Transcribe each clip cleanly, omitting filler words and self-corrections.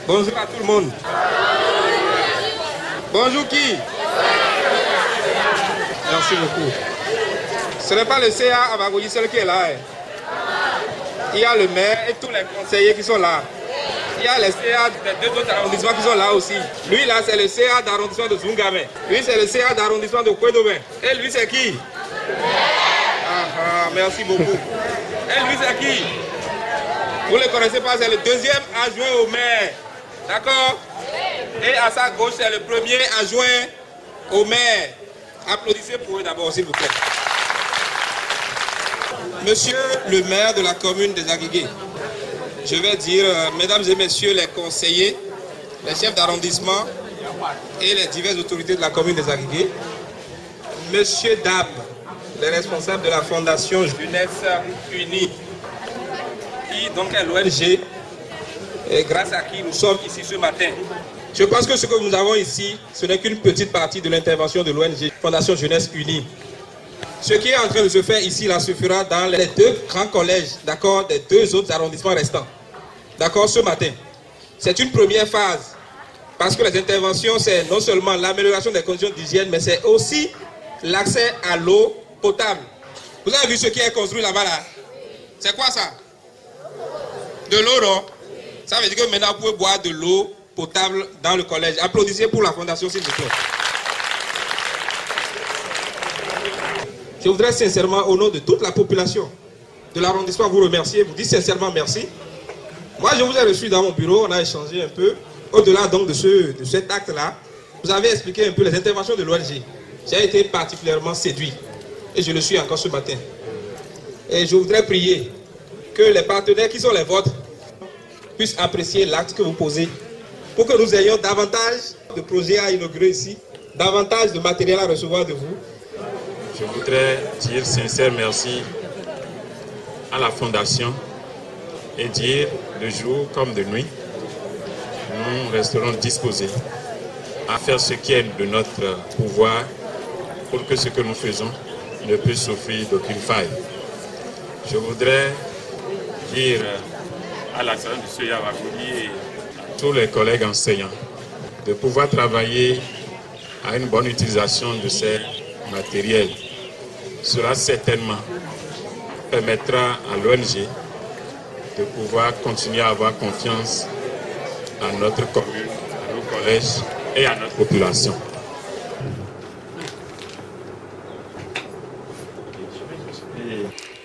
Bonjour à tout le monde. Bonjour qui? Merci beaucoup. Ce n'est pas le CA Amagoudi seul qui est là. Il y a le maire et tous les conseillers qui sont là. Il y a les CA des deux autres arrondissements qui sont là aussi. Lui là c'est le CA d'arrondissement de Zungame. Lui c'est le CA d'arrondissement de Kouédomé. Et lui c'est qui? Merci beaucoup. Et lui c'est qui? Vous ne le connaissez pas, c'est le deuxième adjoint au maire. D'accord? Et à sa gauche c'est le premier adjoint au maire. Applaudissez pour eux d'abord s'il vous plaît. Monsieur le maire de la commune des Aguigué, je vais dire, mesdames et messieurs les conseillers, les chefs d'arrondissement et les diverses autorités de la commune des Aguigué, monsieur, dames, les responsables de la Fondation Jeunesse Unie, qui donc est l'ONG, et grâce à qui nous sommes ici ce matin. Je pense que ce que nous avons ici, ce n'est qu'une petite partie de l'intervention de l'ONG Fondation Jeunesse Unie. Ce qui est en train de se faire ici, là, se fera dans les deux grands collèges, d'accord, des deux autres arrondissements restants. D'accord, ce matin. C'est une première phase. Parce que les interventions, c'est non seulement l'amélioration des conditions d'hygiène, mais c'est aussi l'accès à l'eau potable. Vous avez vu ce qui est construit là-bas, là? C'est quoi ça? De l'eau, non? Ça veut dire que maintenant, vous pouvez boire de l'eau potable dans le collège. Applaudissez pour la fondation, s'il vous plaît. Je voudrais sincèrement, au nom de toute la population de l'arrondissement, vous remercier, vous dire sincèrement merci. Moi, je vous ai reçu dans mon bureau, on a échangé un peu. Au-delà donc de cet acte-là, vous avez expliqué un peu les interventions de l'ONG. J'ai été particulièrement séduit et je le suis encore ce matin. Et je voudrais prier que les partenaires qui sont les vôtres puissent apprécier l'acte que vous posez pour que nous ayons davantage de projets à inaugurer ici, davantage de matériel à recevoir de vous. Je voudrais dire sincère merci à la Fondation et dire de jour comme de nuit, nous resterons disposés à faire ce qui est de notre pouvoir pour que ce que nous faisons ne puisse souffrir d'aucune faille. Je voudrais dire à la salle de Soya Wagoudi et à tous les collègues enseignants de pouvoir travailler à une bonne utilisation de ces matériels. Cela certainement permettra à l'ONG de pouvoir continuer à avoir confiance à notre commune, à nos collèges et à notre population.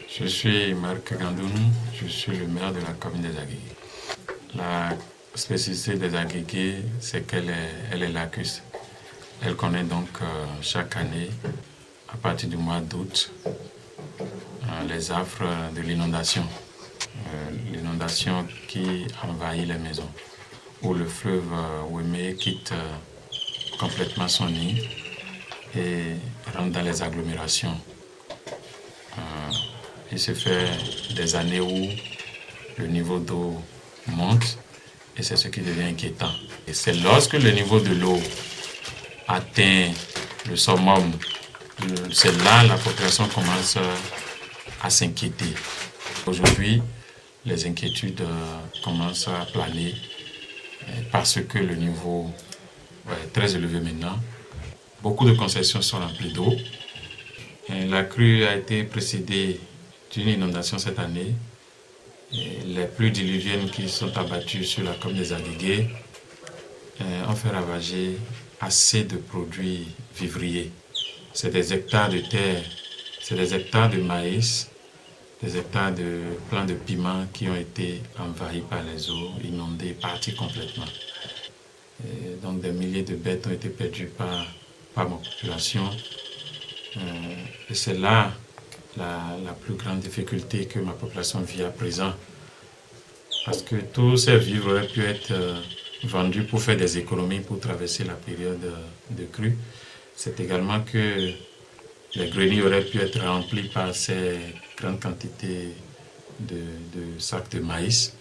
Je suis Marc Gandounou, je suis le maire de la commune des Aguigué. La spécificité des Aguigué, c'est qu'elle est lacustre. Elle connaît donc chaque année, à partir du mois d'août, les affres de l'inondation. L'inondation qui envahit les maisons, où le fleuve Ouémé quitte complètement son nid et rentre dans les agglomérations. Il se fait des années où le niveau d'eau monte et c'est ce qui devient inquiétant. Et c'est lorsque le niveau de l'eau atteint le summum, c'est là que la population commence à s'inquiéter. Aujourd'hui, les inquiétudes commencent à planer parce que le niveau est très élevé maintenant. Beaucoup de concessions sont remplies d'eau. La crue a été précédée d'une inondation cette année. Les pluies diluviennes qui sont abattues sur la commune des Aguigué ont fait ravager assez de produits vivriers. C'est des hectares de terre, c'est des hectares de maïs, des hectares de plants de piment qui ont été envahis par les eaux, inondés, partis complètement. Donc des milliers de bêtes ont été perdues par ma population. Et c'est là la plus grande difficulté que ma population vit à présent. Parce que tous ces vivres auraient pu être vendus pour faire des économies pour traverser la période de crue. C'est également que les greniers auraient pu être remplis par ces grandes quantités de sacs de maïs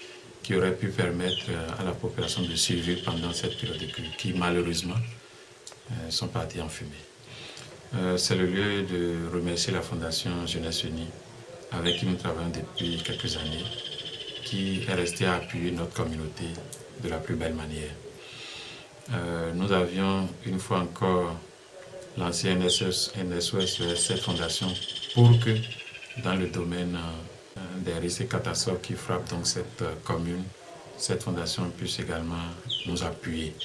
qui auraient pu permettre à la population de survivre pendant cette période de crue, qui malheureusement sont partis en fumée. C'est le lieu de remercier la Fondation Jeunesse Unie, avec qui nous travaillons depuis quelques années, qui est restée à appuyer notre communauté de la plus belle manière. Nous avions une fois encore lancé un SOS vers cette fondation pour que dans le domaine des risques et catastrophes qui frappent donc cette commune, cette fondation puisse également nous appuyer.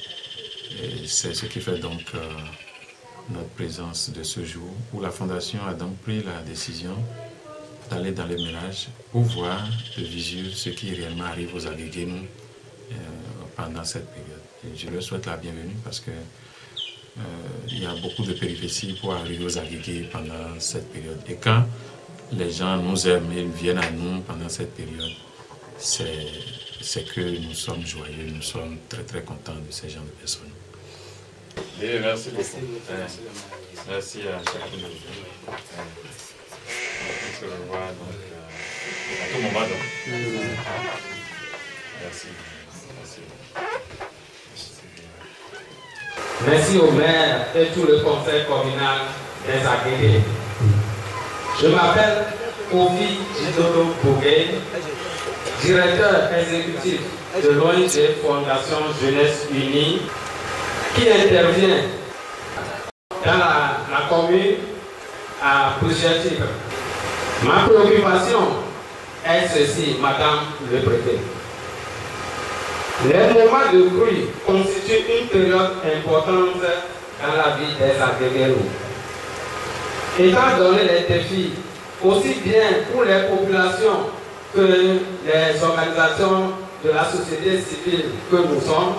C'est ce qui fait donc notre présence de ce jour, où la fondation a donc pris la décision d'aller dans les ménages pour voir de visu ce qui réellement arrive aux Agégués pendant cette période. Et je leur souhaite la bienvenue parce que il y a beaucoup de péripéties pour arriver aux Agégués pendant cette période. Et quand les gens nous aiment et viennent à nous pendant cette période, c'est que nous sommes joyeux, nous sommes très très contents de ces gens de personnes. Et merci beaucoup. Merci à chacun de vous. On se revoit donc à tout moment. Merci. Merci au maire et tout le conseil communal des Agégués. Je m'appelle Kofi Jidodo Bougué, directeur exécutif de l'ONG Fondation Jeunesse Unie, qui intervient dans la commune à plusieurs titres. Ma préoccupation est ceci, Madame le Préfet. Les moments de crue constituent une période importante dans la vie des Agégués. Étant donné les défis, aussi bien pour les populations que les organisations de la société civile que nous sommes,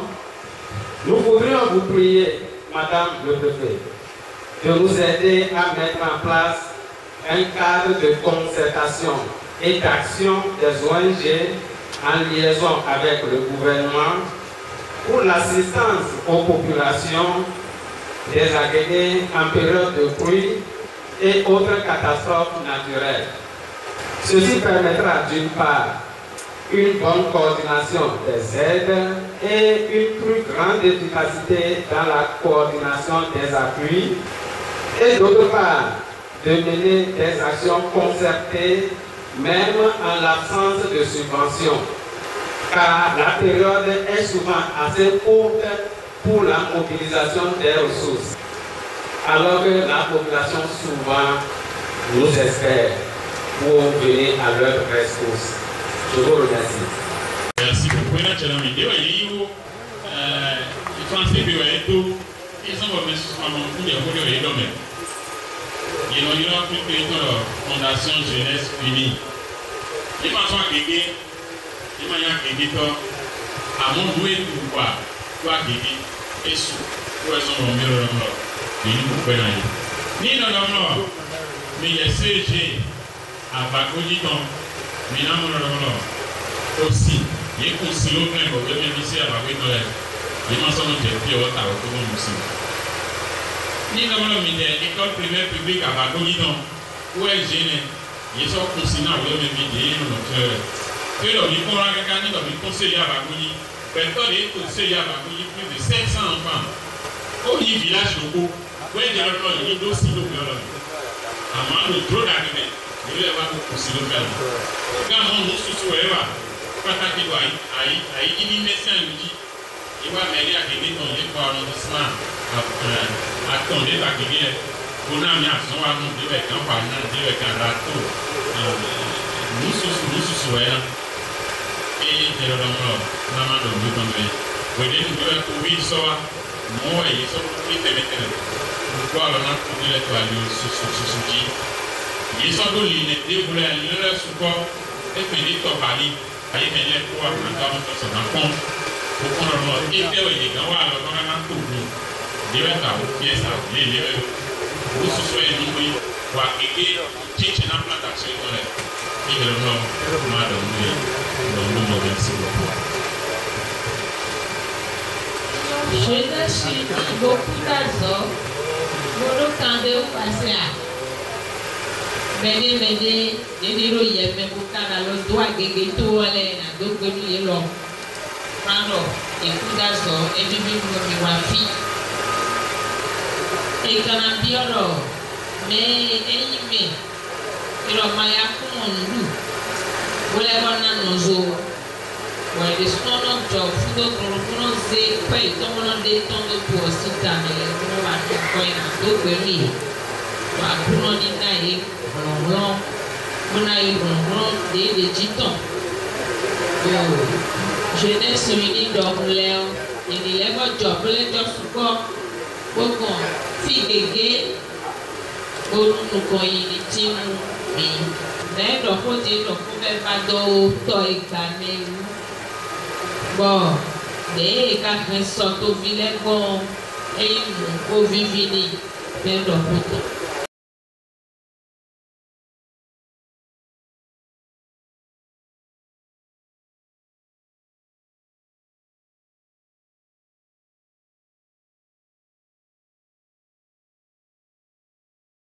nous voudrions vous prier, Madame le Préfet, de nous aider à mettre en place un cadre de concertation et d'action des ONG en liaison avec le gouvernement pour l'assistance aux populations des Agégués en période de pluie et autres catastrophes naturelles. Ceci permettra d'une part une bonne coordination des aides et une plus grande efficacité dans la coordination des appuis et d'autre part de mener des actions concertées même en l'absence de subventions, car la période est souvent assez courte pour la mobilisation des ressources, alors que la population souvent nous espère pour venir à leur rescousse. Je vous remercie. Merci beaucoup. Fondation Jeunesse Unie. Il m'a fait Agégué, il m'a Agégué à mon doué pour quoi, toi Agégué, et sous, pour son numéro de l'homme. Ni non, mais il y a CG à Bagoditon, mais non, aussi, il y a aussi l'autre plein de bénéficier à Bagoditon. Il m'a son nom de Pierre Otto à Otto aussi. Ni non, mais l'école primaire publique à Bagoditon. Où est gêné? Ils sont consignés à l'homme et que l'on y prend un gars, l'on y conseille à Bagouni, personne n'est conseillé à Bagouni, plus de 700 enfants. Au village locaux, où est le droit de dossier de l'homme? À moins de trop d'arriver, il va y avoir beaucoup de faire. Quand on nous souhaite, pas qu'il doit y médecin lui dit, il va m'aider à gagner ton arrondissement, à tomber à gagner. On a mis à son nom de avec un partenaire, avec un râteau. Nous sommes et nous avons dit we didn't do it for we saw more et so we permettent. Pourquoi on a trouvé les toiles sous ils sont dans l'unité pour le support et finir par parler. Aïe, mais les quoi, on a son enfant. Pour qu'on ait été au Yégan, on a tout vu. Dieu est à vous, pièce à vous. Vous soyez nourris, vous avez teach une implantation dans les pays de l'homme, madame, nous merci beaucoup. Je ne suis beaucoup d'azor, vous entendez où passer à Médé, les rouillés, mais vous avez le doigt de tout aller, donc vous y l'homme. Prends-le, et tout d'azor, et vivez vous ma fille. Et quand on dit alors, mais aimé, il a maya comme nous, vous l'avez en nos eaux, Bon, les soins job, fudo korokono ze kwa itomono de tondo tu osita mele kuno wa koina do kweli. Wa kuno ni na ye blon mona ye blon de jiton. Yo, jeunesse unie donc léo, il lève job le job suko. Boko ti gege onu ko yi ti mu mi. Na do ko ti do ko be ba do to igba mewu. Bon, dès qu'à faire sortir au vilain bon, et il nous vivre, ben,